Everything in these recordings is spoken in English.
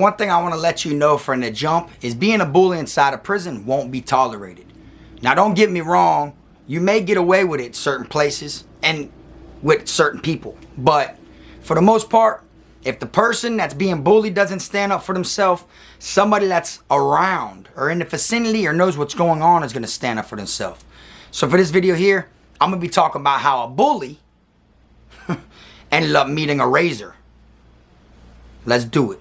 One thing I want to let you know from the jump is being a bully inside a prison won't be tolerated. Now don't get me wrong, you may get away with it certain places and with certain people. But for the most part, if the person that's being bullied doesn't stand up for themselves, somebody that's around or in the vicinity or knows what's going on is going to stand up for themselves. So for this video here, I'm going to be talking about how a bully ended up meeting a razor. Let's do it.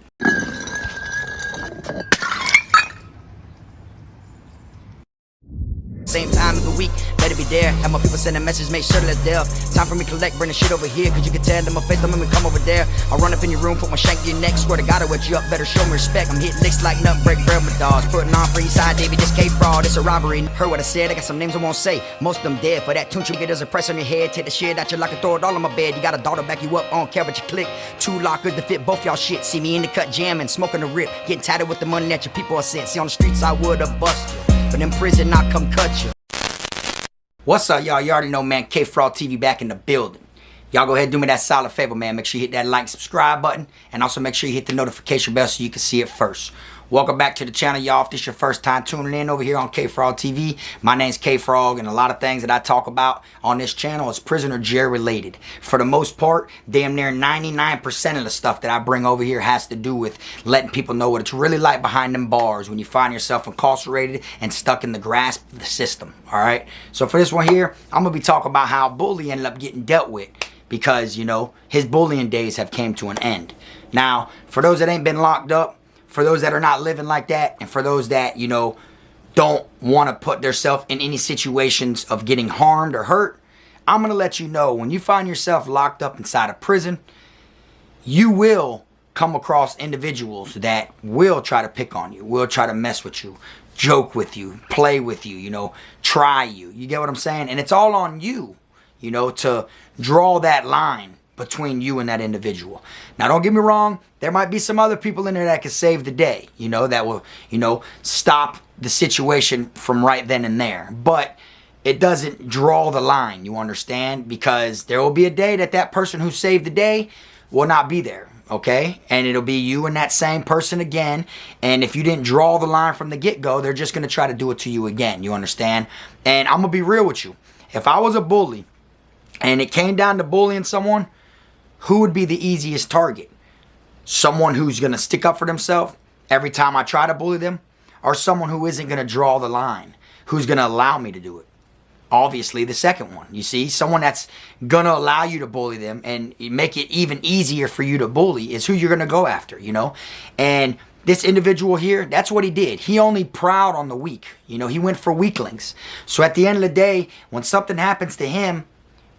Same time of the week, better be there. Have my people send a message, make sure that it's there. Time for me to collect, bring the shit over here, cause you can tell them my face, don't make me come over there. I'll run up in your room, put my shank in your neck, swear to God I'll wet you up, better show me respect. I'm hitting licks like nut, break bread with dogs. Putting on for Eastside, Davey, this K-Fraud, it's a robbery. Heard what I said, I got some names I won't say. Most of them dead, for that tunch you get as a press on your head. Take the shit out your locker, throw it all on my bed. You got a daughter back you up, I don't care what you click. 2 lockers to fit both y'all shit. See me in the cut jamming, smoking the rip, getting tatted with the money that your people are sent. See on the streets I would've bust you, but in prison I come cut you. What's up, y'all? You already know, man. K-Fraud TV back in the building. Y'all go ahead and do me that solid favor, man. Make sure you hit that like, subscribe button, and also make sure you hit the notification bell so you can see it first. Welcome back to the channel, y'all. If this is your first time tuning in over here on K-Fraud TV, my name's K-Frog, and a lot of things that I talk about on this channel is prison or jail related. For the most part, damn near 99% of the stuff that I bring over here has to do with letting people know what it's really like behind them bars when you find yourself incarcerated and stuck in the grasp of the system, all right? So for this one here, I'm going to be talking about how a bully ended up getting dealt with because, you know, his bullying days have came to an end. Now, for those that ain't been locked up, for those that are not living like that, and for those that, you know, don't want to put themselves in any situations of getting harmed or hurt, I'm going to let you know, when you find yourself locked up inside a prison, you will come across individuals that will try to pick on you, will try to mess with you, joke with you, play with you, you know, try you. You get what I'm saying? And it's all on you, you know, to draw that line between you and that individual. Now, don't get me wrong, there might be some other people in there that can save the day, you know, that will, you know, stop the situation from right then and there. But it doesn't draw the line, you understand? Because there will be a day that that person who saved the day will not be there, okay? And it'll be you and that same person again. And if you didn't draw the line from the get-go, they're just going to try to do it to you again, you understand? And I'm going to be real with you. If I was a bully and it came down to bullying someone, who would be the easiest target? Someone who's going to stick up for themselves every time I try to bully them? Or someone who isn't going to draw the line? Who's going to allow me to do it? Obviously, the second one. You see, someone that's going to allow you to bully them and make it even easier for you to bully is who you're going to go after, you know? And this individual here, that's what he did. He only prowled on the weak. You know, he went for weaklings. So at the end of the day, when something happens to him,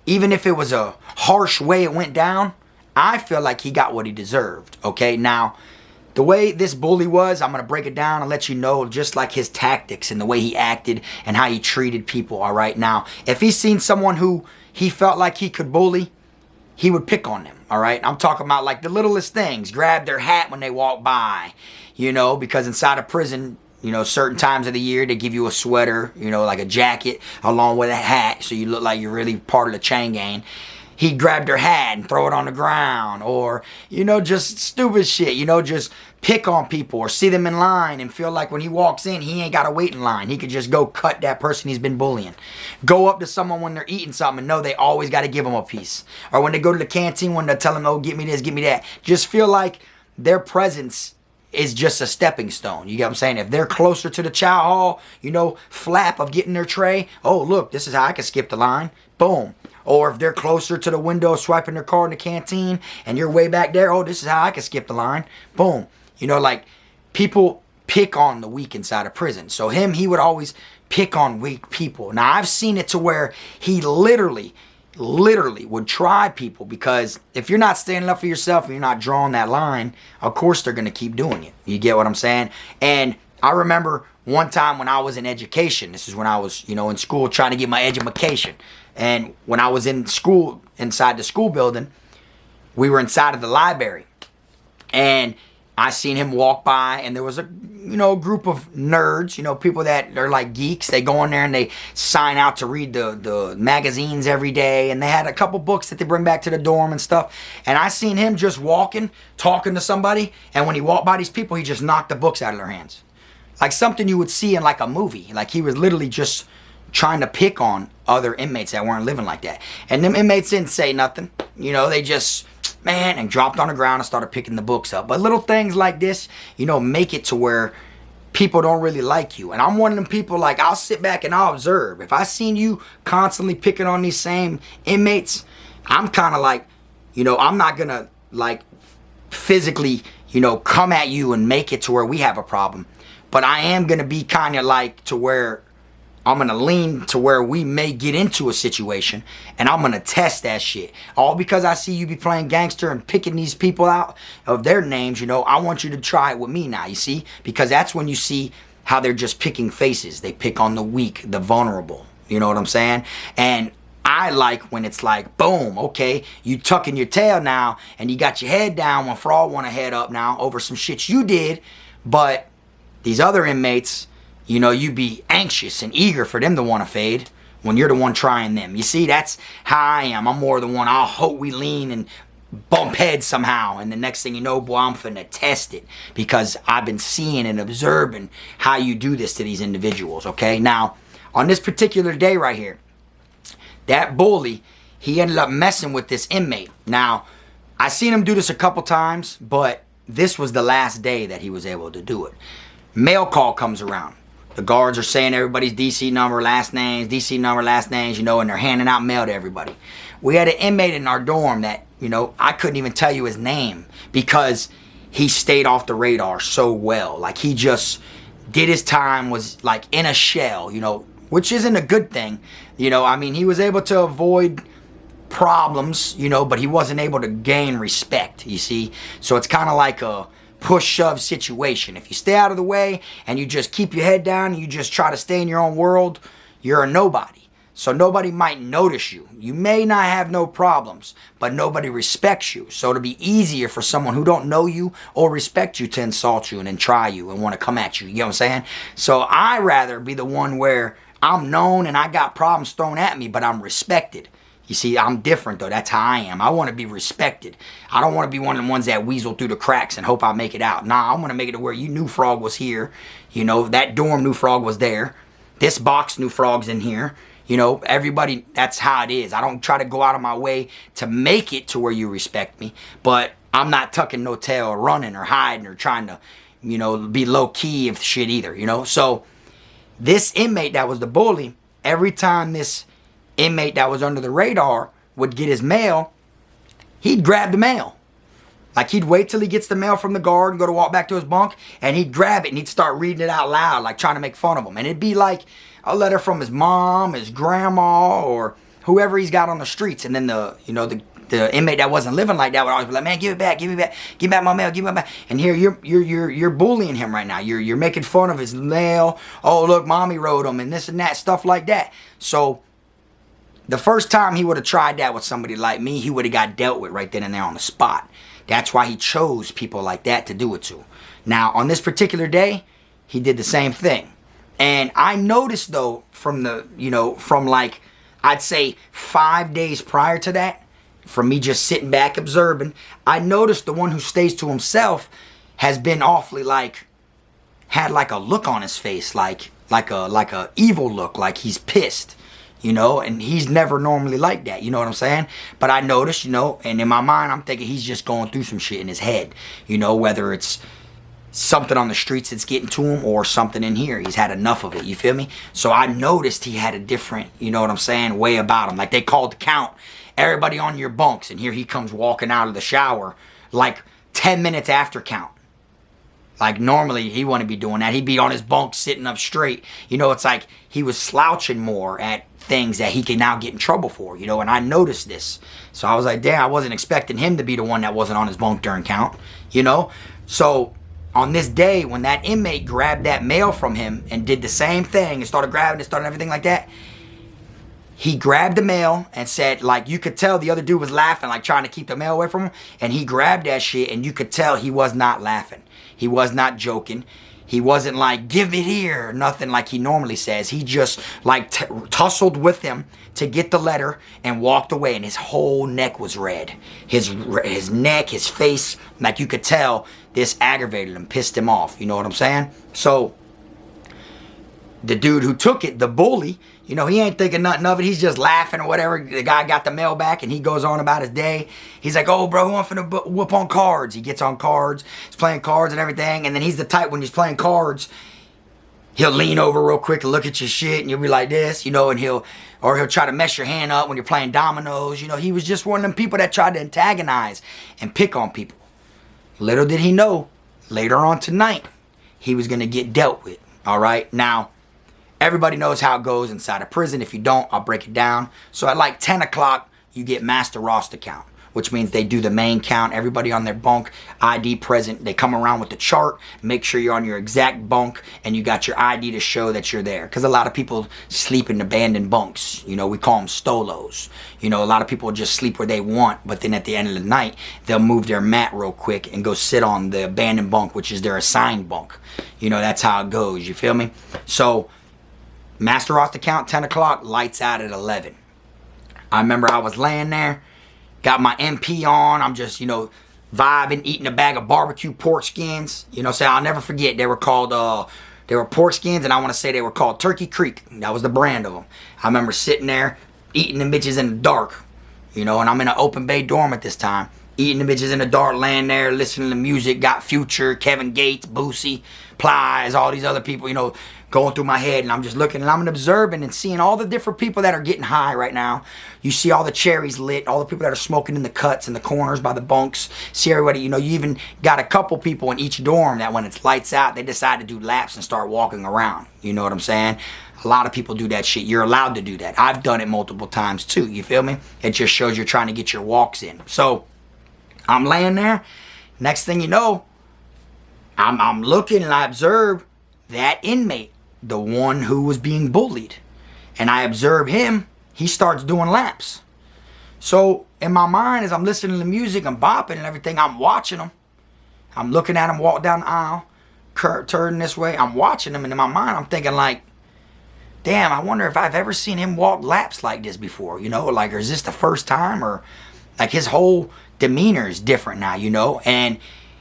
even if it was a harsh way it went down, I feel like he got what he deserved, okay? Now, the way this bully was, I'm going to break it down and let you know just like his tactics and the way he acted and how he treated people, all right? Now, if he's seen someone who he felt like he could bully, he would pick on them, all right? I'm talking about like the littlest things. Grab their hat when they walk by, you know, because inside a prison, you know, certain times of the year, they give you a sweater, you know, like a jacket, along with a hat, so you look like you're really part of the chain gang. He'd grab their hat and throw it on the ground, or, you know, just stupid shit, you know, just pick on people or see them in line and feel like when he walks in, he ain't got to wait in line. He could just go cut that person he's been bullying. Go up to someone when they're eating something and know they always got to give them a piece. Or when they go to the canteen, when they tell them, oh, get me this, get me that. Just feel like their presence is just a stepping stone. You get what I'm saying? If they're closer to the chow hall, you know, flap of getting their tray, oh, look, this is how I can skip the line. Boom. Or if they're closer to the window swiping their card in the canteen and you're way back there, oh, this is how I can skip the line. Boom. You know, like, people pick on the weak inside of prison. So he would always pick on weak people. Now, I've seen it to where he literally would try people, because if you're not standing up for yourself and you're not drawing that line, of course they're going to keep doing it. You get what I'm saying? And I remember one time when I was in education, this is when I was, you know, in school trying to get my education. And when I was in school, inside the school building, we were inside of the library. And I seen him walk by, and there was a, group of nerds, people that are like geeks. They go in there and they sign out to read the magazines every day, and they had a couple books that they bring back to the dorm and stuff. And I seen him just walking, talking to somebody, and when he walked by these people, he just knocked the books out of their hands. Like something you would see in like a movie. Like he was literally just trying to pick on other inmates that weren't living like that. And them inmates didn't say nothing. They just, and dropped on the ground and started picking the books up. But little things like this, make it to where people don't really like you. And I'm one of them people, like, I'll sit back and I'll observe. If I seen you constantly picking on these same inmates, I'm kind of like, I'm not going to, like, physically, come at you and make it to where we have a problem. But I am going to be kind of like to where I'm going to lean to where we may get into a situation, and I'm going to test that shit. All because I see you be playing gangster and picking these people out of their names, I want you to try it with me now, you see? Because that's when you see how they're just picking faces. They pick on the weak, the vulnerable. You know what I'm saying? And I like when it's like, boom, okay, you tucking your tail now, and you got your head down when Fraud want to head up now over some shit you did, but these other inmates, you be anxious and eager for them to want to fade when you're the one trying them. You see, that's how I am. I'm more the one, I'll hope we lean and bump heads somehow. And the next thing you know, boy, I'm finna test it. Because I've been seeing and observing how you do this to these individuals, okay? Now, on this particular day right here, that bully, he ended up messing with this inmate. Now, I seen him do this a couple times, but this was the last day that he was able to do it. Mail call comes around. The guards are saying everybody's DC number, last names, DC number, last names, and they're handing out mail to everybody. We had an inmate in our dorm that, I couldn't even tell you his name because he stayed off the radar so well. Like, he just did his time, was like in a shell, which isn't a good thing. He was able to avoid problems, but he wasn't able to gain respect, you see? So it's kind of like a push-shove situation. If you stay out of the way and you just keep your head down and you just try to stay in your own world, you're a nobody. So nobody might notice you. You may not have no problems, but nobody respects you. So it'll be easier for someone who don't know you or respect you to insult you and then try you and want to come at you. You know what I'm saying? So I rather be the one where I'm known and I got problems thrown at me, but I'm respected. You see, I'm different though. That's how I am. I want to be respected. I don't want to be one of the ones that weasel through the cracks and hope I make it out. Nah, I want to make it to where you knew Frog was here. That dorm knew Frog was there. This box knew Frog's in here. Everybody, that's how it is. I don't try to go out of my way to make it to where you respect me. But I'm not tucking no tail or running or hiding or trying to, be low key of shit either, So this inmate that was the bully, every time this inmate that was under the radar would get his mail, he'd grab the mail. Like, he'd wait till he gets the mail from the guard and go to walk back to his bunk, and he'd grab it and he'd start reading it out loud, like trying to make fun of him. And it'd be like a letter from his mom, his grandma, or whoever he's got on the streets. And then the inmate that wasn't living like that would always be like, man, give it back, give me back, give me back my mail, give me back. And here you're bullying him right now. You're making fun of his mail. Oh, look, mommy wrote him and this and that, stuff like that. So the first time he would have tried that with somebody like me, he would have got dealt with right then and there on the spot. That's why he chose people like that to do it to. Now, on this particular day, he did the same thing. And I noticed, though, from like, I'd say 5 days prior to that, from me just sitting back observing, I noticed the one who stays to himself has been awfully, like, had like a look on his face, like a evil look, like he's pissed. And he's never normally like that, you know what I'm saying? But I noticed, and in my mind, I'm thinking he's just going through some shit in his head, whether it's something on the streets that's getting to him or something in here. He's had enough of it, you feel me? So I noticed he had a different, way about him. Like, they called to count everybody on your bunks, and here he comes walking out of the shower like 10 minutes after count. Like, normally, he wouldn't be doing that. He'd be on his bunk sitting up straight. It's like he was slouching more at things that he can now get in trouble for, and I noticed this. So I was like, damn, I wasn't expecting him to be the one that wasn't on his bunk during count, So on this day, when that inmate grabbed that mail from him and did the same thing and started grabbing it, started everything like that, he grabbed the mail and said, like, you could tell the other dude was laughing, like trying to keep the mail away from him, and he grabbed that shit and you could tell he was not laughing. He was not joking. He wasn't like, give it here, nothing like he normally says. He just like tussled with him to get the letter and walked away, and his whole neck was red. His neck, his face, like you could tell this aggravated him, pissed him off. You know what I'm saying? So the dude who took it, the bully, you know, he ain't thinking nothing of it. He's just laughing or whatever. The guy got the mail back and he goes on about his day. He's like, oh, bro, I'm finna whoop on cards. He gets on cards. He's playing cards and everything. And then he's the type when he's playing cards, he'll lean over real quick and look at your shit and you'll be like this, you know, and he'll try to mess your hand up when you're playing dominoes. You know, he was just one of them people that tried to antagonize and pick on people. Little did he know, later on tonight, he was going to get dealt with. All right? Now, everybody knows how it goes inside a prison. If you don't, I'll break it down. So at like 10 o'clock, you get master roster count, which means they do the main count. Everybody on their bunk, ID present. They come around with the chart, make sure you're on your exact bunk, and you got your ID to show that you're there. Because a lot of people sleep in abandoned bunks. You know, we call them stolos. You know, a lot of people just sleep where they want, but then at the end of the night, they'll move their mat real quick and go sit on the abandoned bunk, which is their assigned bunk. You know, that's how it goes. You feel me? So, master roster count, 10 o'clock, lights out at 11. I remember I was laying there, got my MP on. I'm just, you know, vibing, eating a bag of barbecue pork skins. You know, so I'll never forget. They were called, they were pork skins, and I want to say they were called Turkey Creek. That was the brand of them. I remember sitting there, eating them bitches in the dark. You know, and I'm in an open bay dorm at this time. Eating the bitches in the dark, laying there, listening to music. Got Future, Kevin Gates, Boosie, Plies, all these other people, you know, going through my head. And I'm just looking and I'm observing and seeing all the different people that are getting high right now. You see all the cherries lit, all the people that are smoking in the cuts in the corners by the bunks. See everybody, you know, you even got a couple people in each dorm that when it's lights out, they decide to do laps and start walking around. You know what I'm saying? A lot of people do that shit. You're allowed to do that. I've done it multiple times too. You feel me? It just shows you're trying to get your walks in. So I'm laying there. Next thing you know, I'm looking and I observe that inmate, the one who was being bullied. And I observe him, he starts doing laps. So in my mind, as I'm listening to music, I'm bopping and everything, I'm watching him. I'm looking at him walk down the aisle, turning this way. I'm watching him, and in my mind, I'm thinking like, damn, I wonder if I've ever seen him walk laps like this before, you know? Like, or is this the first time? Or like his whole demeanor is different now, you know? And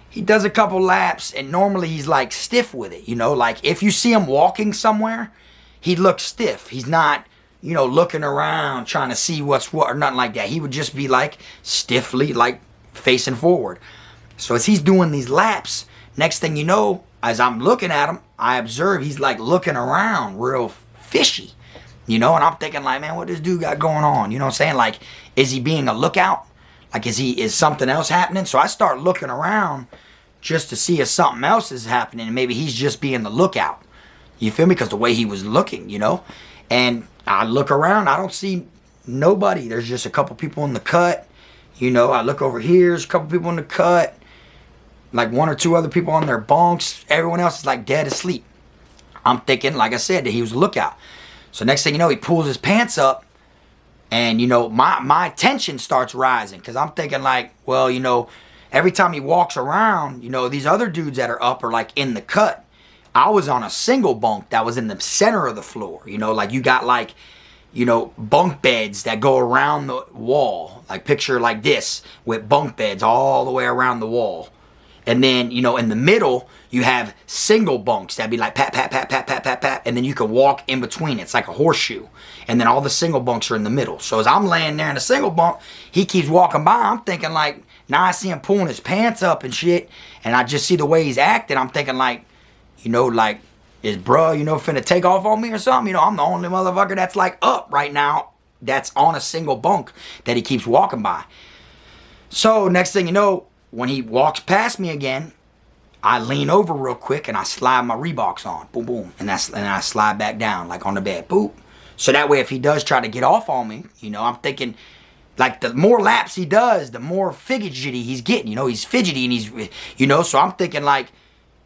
he does a couple laps, and normally he's like stiff with it, you know? Like if you see him walking somewhere, he looks stiff. He's not, you know, looking around trying to see what's what or nothing like that. He would just be like stiffly like facing forward. So as he's doing these laps, next thing you know, as I'm looking at him, I observe he's like looking around real fishy, you know? And I'm thinking like, man, what this dude got going on? You know what I'm saying? Like, is he being a lookout? Like, is something else happening? So I start looking around just to see if something else is happening, and maybe he's just being the lookout. You feel me? Because the way he was looking, you know? And I look around, I don't see nobody. There's just a couple people in the cut. You know, I look over here, there's a couple people in the cut. Like one or two other people on their bunks. Everyone else is like dead asleep. I'm thinking, like I said, that he was a lookout. So next thing you know, he pulls his pants up. And, you know, my tension starts rising. Because I'm thinking like, well, you know, every time he walks around, you know, these other dudes that are up are like in the cut. I was on a single bunk that was in the center of the floor. You know, like you got like, you know, bunk beds that go around the wall. Like picture like this with bunk beds all the way around the wall. And then, you know, in the middle, you have single bunks that'd be like pat, pat, pat, pat, pat, pat, pat. And then you can walk in between. It's like a horseshoe. And then all the single bunks are in the middle. So as I'm laying there in the single bunk, he keeps walking by. I'm thinking like, now I see him pulling his pants up and shit. And I just see the way he's acting. I'm thinking like, you know, like, is bruh, you know, finna take off on me or something? You know, I'm the only motherfucker that's like up right now that's on a single bunk that he keeps walking by. So next thing you know, when he walks past me again, I lean over real quick and I slide my Reeboks on. Boom, boom. And I slide back down like on the bed. Boop. So that way if he does try to get off on me, you know, I'm thinking like the more laps he does, the more fidgety he's getting. You know, he's fidgety and he's, you know, so I'm thinking like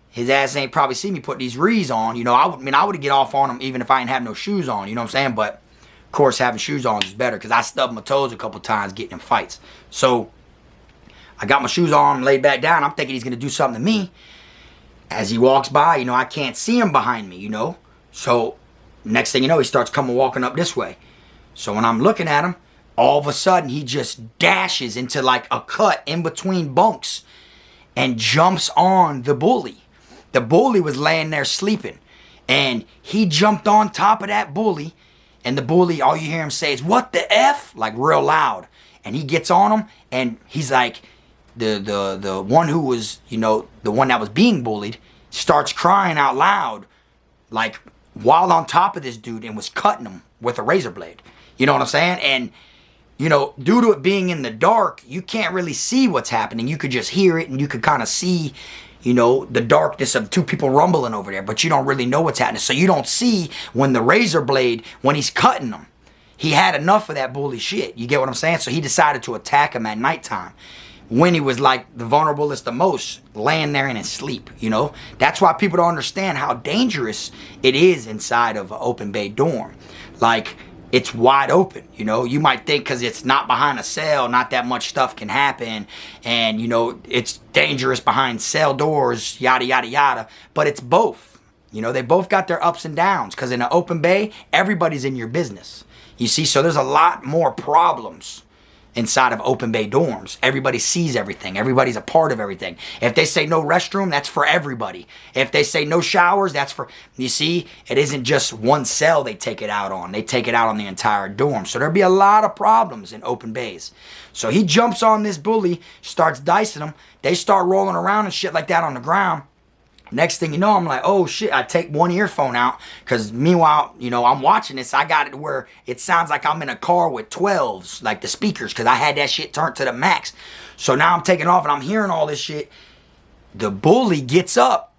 his ass ain't probably see me put these Rees on. You know, I would get off on him even if I ain't have no shoes on. You know what I'm saying? But of course having shoes on is better because I stubbed my toes a couple times getting in fights. So I got my shoes on, laid back down. I'm thinking he's going to do something to me. As he walks by, you know, I can't see him behind me, you know. So next thing you know, he starts coming walking up this way. So when I'm looking at him, all of a sudden he just dashes into like a cut in between bunks and jumps on the bully. The bully was laying there sleeping, and he jumped on top of that bully, and the bully, all you hear him say is, "What the F?" like real loud. And he gets on him, and he's like, the one who was, you know, the one that was being bullied starts crying out loud, like while on top of this dude, and was cutting him with a razor blade. You know what I'm saying? And, you know, due to it being in the dark, you can't really see what's happening. You could just hear it, and you could kind of see, you know, the darkness of two people rumbling over there, but you don't really know what's happening. So you don't see when the razor blade, when he's cutting them. He had enough of that bully shit. You get what I'm saying? So he decided to attack him at nighttime, when he was like the vulnerablest the most, laying there in his sleep, you know? That's why people don't understand how dangerous it is inside of an open bay dorm. Like, it's wide open, you know? You might think because it's not behind a cell, not that much stuff can happen, and, you know, it's dangerous behind cell doors, yada, yada, yada, but it's both. You know, they both got their ups and downs, because in an open bay, everybody's in your business. You see, so there's a lot more problems inside of open bay dorms. Everybody sees everything. Everybody's a part of everything. If they say no restroom, that's for everybody. If they say no showers, that's for, you see, it isn't just one cell they take it out on. They take it out on the entire dorm. So there'll be a lot of problems in open bays. So he jumps on this bully, starts dicing them. They start rolling around and shit like that on the ground. Next thing you know, I'm like, oh shit, I take one earphone out, because meanwhile, you know, I'm watching this. I got it where it sounds like I'm in a car with 12s, like the speakers, because I had that shit turned to the max. So now I'm taking off and I'm hearing all this shit. The bully gets up,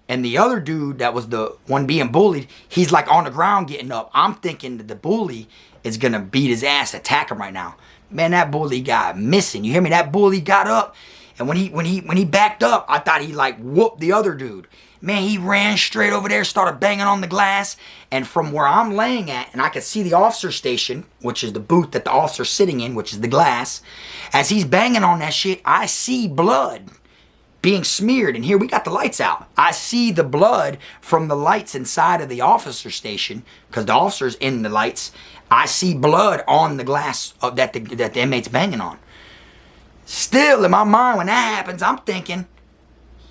and the other dude that was the one being bullied, he's like on the ground getting up. I'm thinking that the bully is going to beat his ass, attack him right now. Man, that bully got missing. You hear me? That bully got up. And when he backed up, I thought he like whooped the other dude. Man, he ran straight over there, started banging on the glass. And from where I'm laying at, and I could see the officer station, which is the booth that the officer's sitting in, which is the glass. As he's banging on that shit, I see blood being smeared. And here we got the lights out. I see the blood from the lights inside of the officer station, because the officer's in the lights. I see blood on the glass that the inmate's banging on. Still, in my mind, when that happens, I'm thinking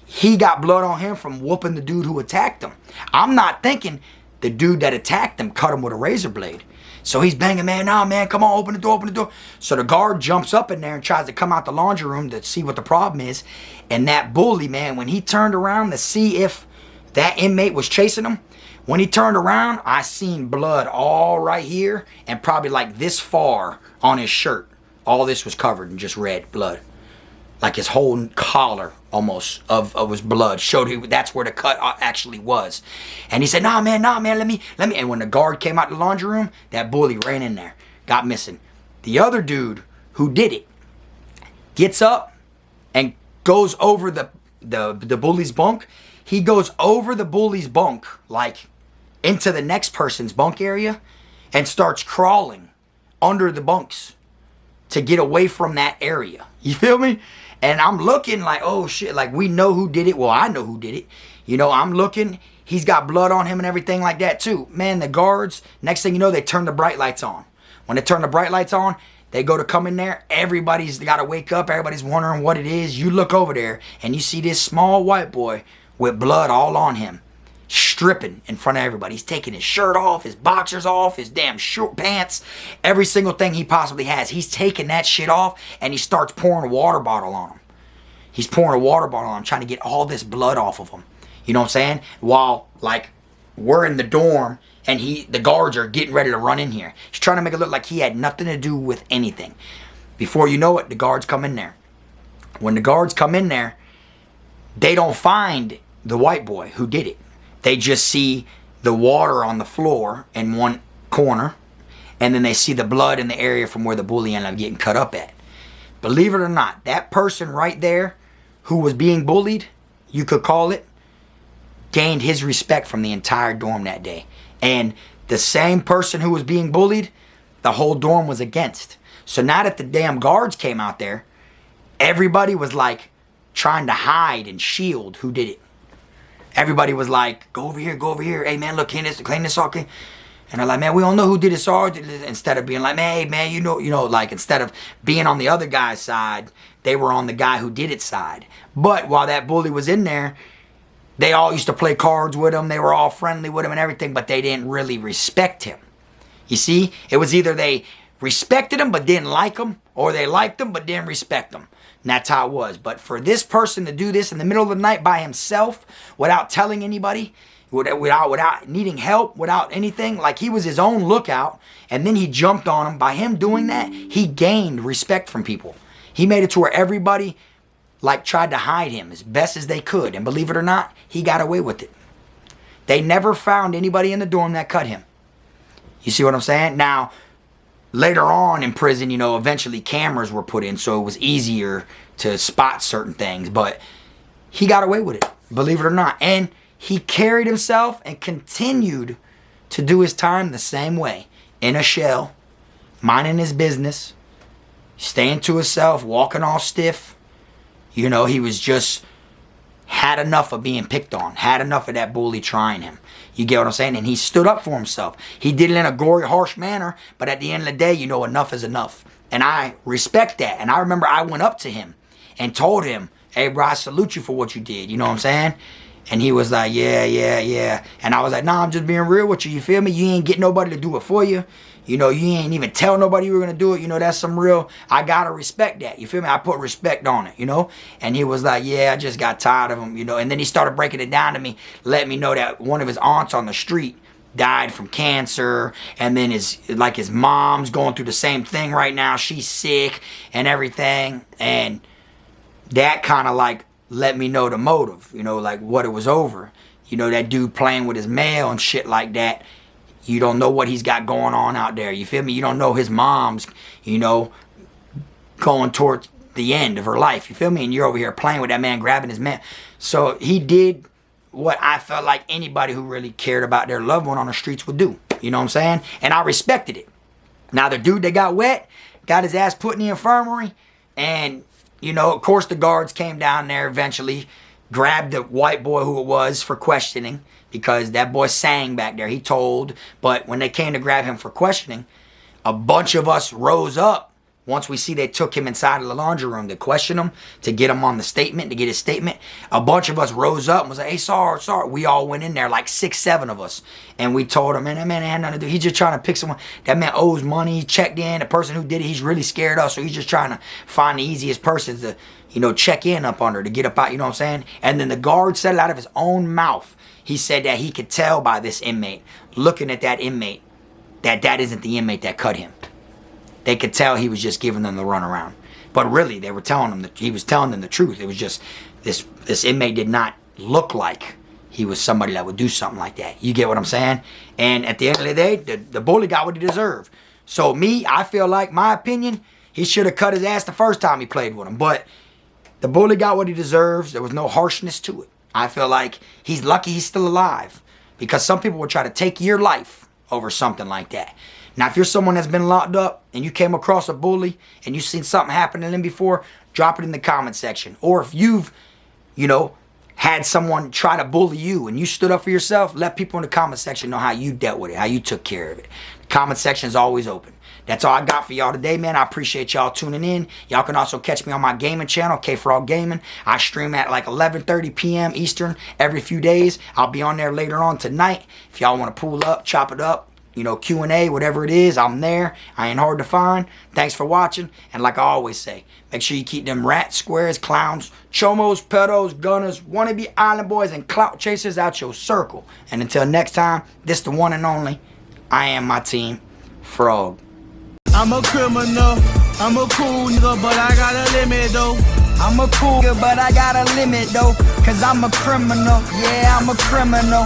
he got blood on him from whooping the dude who attacked him. I'm not thinking the dude that attacked him cut him with a razor blade. So he's banging, man, nah, man, come on, open the door, open the door. So the guard jumps up in there and tries to come out the laundry room to see what the problem is. And that bully, man, when he turned around to see if that inmate was chasing him, when he turned around, I seen blood all right here and probably like this far on his shirt. All this was covered in just red blood. Like his whole collar almost of his blood showed you that's where the cut actually was. And he said, nah, man, let me. And when the guard came out the laundry room, that bully ran in there, got missing. The other dude who did it gets up and goes over the bully's bunk. He goes over the bully's bunk, like into the next person's bunk area, and starts crawling under the bunks to get away from that area. You feel me? And I'm looking like, oh shit, like we know who did it. Well, I know who did it. You know, I'm looking, he's got blood on him and everything like that too. Man, the guards, next thing you know, they turn the bright lights on. When they turn the bright lights on, they go to come in there. Everybody's got to wake up. Everybody's wondering what it is. You look over there and you see this small white boy with blood all on him, stripping in front of everybody. He's taking his shirt off, his boxers off, his damn short pants, every single thing he possibly has. He's taking that shit off, and he starts pouring a water bottle on him. He's pouring a water bottle on him, trying to get all this blood off of him. You know what I'm saying? While, like, we're in the dorm, and the guards are getting ready to run in here. He's trying to make it look like he had nothing to do with anything. Before you know it, the guards come in there. When the guards come in there, they don't find the white boy who did it. They just see the water on the floor in one corner, and then they see the blood in the area from where the bully ended up getting cut up at. Believe it or not, that person right there who was being bullied, you could call it, gained his respect from the entire dorm that day. And the same person who was being bullied, the whole dorm was against. So now that the damn guards came out there, everybody was like trying to hide and shield who did it. everybody was like, go over here. Hey, man, look, clean this all. And they're like, man, we don't know who did this all. Instead of being like, man, hey, man, you know, like instead of being on the other guy's side, they were on the guy who did it side. But while that bully was in there, they all used to play cards with him. They were all friendly with him and everything, but they didn't really respect him. You see, it was either they respected him but didn't like him, or they liked him but didn't respect him. And that's how it was. But for this person to do this in the middle of the night by himself, without telling anybody, without needing help, without anything, like he was his own lookout, and then he jumped on him. By him doing that, he gained respect from people. He made it to where everybody like tried to hide him as best as they could. And believe it or not, he got away with it. They never found anybody in the dorm that cut him. You see what I'm saying? Now, later on in prison, you know, eventually cameras were put in, so it was easier to spot certain things. But he got away with it, believe it or not. And he carried himself and continued to do his time the same way. In a shell, minding his business, staying to himself, walking all stiff. You know, he was just had enough of being picked on, had enough of that bully trying him. You get what I'm saying? And he stood up for himself. He did it in a gory, harsh manner, but at the end of the day, you know, enough is enough. And I respect that. And I remember I went up to him and told him, hey, bro, I salute you for what you did. You know what I'm saying? And he was like, yeah. And I was like, nah, I'm just being real with you. You feel me? You ain't get nobody to do it for you. You know, you ain't even tell nobody you were going to do it. You know, that's some real, I got to respect that. You feel me? I put respect on it, you know? And he was like, yeah, I just got tired of him, you know? And then he started breaking it down to me, let me know that one of his aunts on the street died from cancer. And then his mom's going through the same thing right now. She's sick and everything. And that kind of like let me know the motive, you know, like what it was over. You know, that dude playing with his mail and shit like that. You don't know what he's got going on out there. You feel me? You don't know his mom's, you know, going towards the end of her life. You feel me? And you're over here playing with that man, grabbing his man. So he did what I felt like anybody who really cared about their loved one on the streets would do. You know what I'm saying? And I respected it. Now, the dude that got wet got his ass put in the infirmary. And, you know, of course, the guards came down there eventually, grabbed the white boy who it was for questioning. Because that boy sang back there. He told. But when they came to grab him for questioning, a bunch of us rose up once we see they took him inside of the laundry room to question him, to get him on the statement, to get his statement. A bunch of us rose up and was like, hey, sorry. We all went in there, like 6, 7 of us. And we told him, man, that man had nothing to do. He's just trying to pick someone. That man owes money. He checked in. The person who did it, he's really scared of. So he's just trying to find the easiest person to, you know, check in up under, to get up out. You know what I'm saying? And then the guard said it out of his own mouth. He said that he could tell by this inmate, looking at that inmate, that isn't the inmate that cut him. They could tell he was just giving them the runaround. But really, they were telling him that he was telling them the truth. It was just this inmate did not look like he was somebody that would do something like that. You get what I'm saying? And at the end of the day, the bully got what he deserved. So me, I feel like, my opinion, he should have cut his ass the first time he played with him. But the bully got what he deserves. There was no harshness to it. I feel like he's lucky he's still alive, because some people will try to take your life over something like that. Now, if you're someone that's been locked up and you came across a bully and you've seen something happen to them before, drop it in the comment section. Or if you've, you know, had someone try to bully you and you stood up for yourself, let people in the comment section know how you dealt with it, how you took care of it. The comment section is always open. That's all I got for y'all today, man. I appreciate y'all tuning in. Y'all can also catch me on my gaming channel, K for All Gaming. I stream at like 11:30 p.m. Eastern every few days. I'll be on there later on tonight. If y'all want to pull up, chop it up, you know, Q&A, whatever it is, I'm there. I ain't hard to find. Thanks for watching. And like I always say, make sure you keep them rats, squares, clowns, chomos, pedos, gunners, wannabe island boys, and clout chasers out your circle. And until next time, this the one and only. I am my team, Frog. I'm a criminal, I'm a cool nigga, but I got a limit though. I'm a cool nigga, but I got a limit though. Cause I'm a criminal, yeah, I'm a criminal.